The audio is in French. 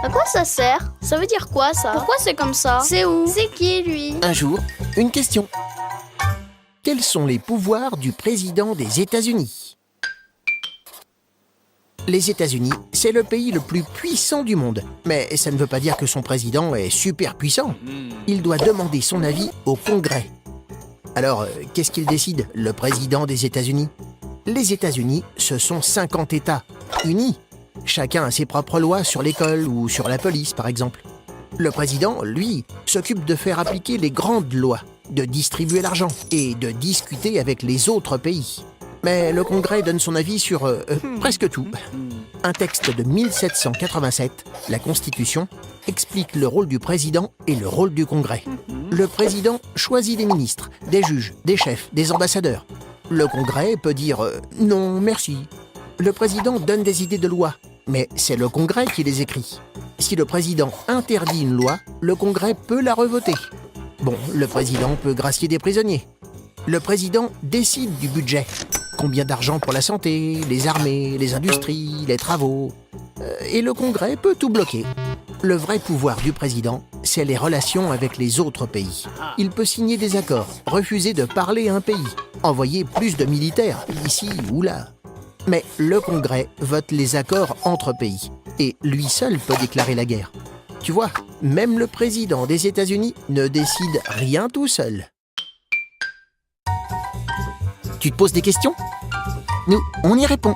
À quoi ça sert? Ça veut dire quoi ça? Pourquoi c'est comme ça? C'est où? C'est qui lui? Un jour, une question. Quels sont les pouvoirs du président des États-Unis? Les États-Unis, c'est le pays le plus puissant du monde. Mais ça ne veut pas dire que son président est super puissant. Il doit demander son avis au Congrès. Alors, qu'est-ce qu'il décide, le président des États-Unis? Les États-Unis, ce sont 50 États, unis. Chacun a ses propres lois sur l'école ou sur la police, par exemple. Le président, lui, s'occupe de faire appliquer les grandes lois, de distribuer l'argent et de discuter avec les autres pays. Mais le Congrès donne son avis sur presque tout. Un texte de 1787, la Constitution, explique le rôle du président et le rôle du Congrès. Le président choisit des ministres, des juges, des chefs, des ambassadeurs. Le Congrès peut dire non, merci. Le président donne des idées de loi, mais c'est le Congrès qui les écrit. Si le président interdit une loi, le Congrès peut la revoter. Bon, le président peut gracier des prisonniers. Le président décide du budget. Combien d'argent pour la santé, les armées, les industries, les travaux. Et le Congrès peut tout bloquer. Le vrai pouvoir du président, c'est les relations avec les autres pays. Il peut signer des accords, refuser de parler à un pays, envoyer plus de militaires, ici ou là. Mais le Congrès vote les accords entre pays, et lui seul peut déclarer la guerre. Tu vois, même le président des États-Unis ne décide rien tout seul. Tu te poses des questions? Nous, on y répond.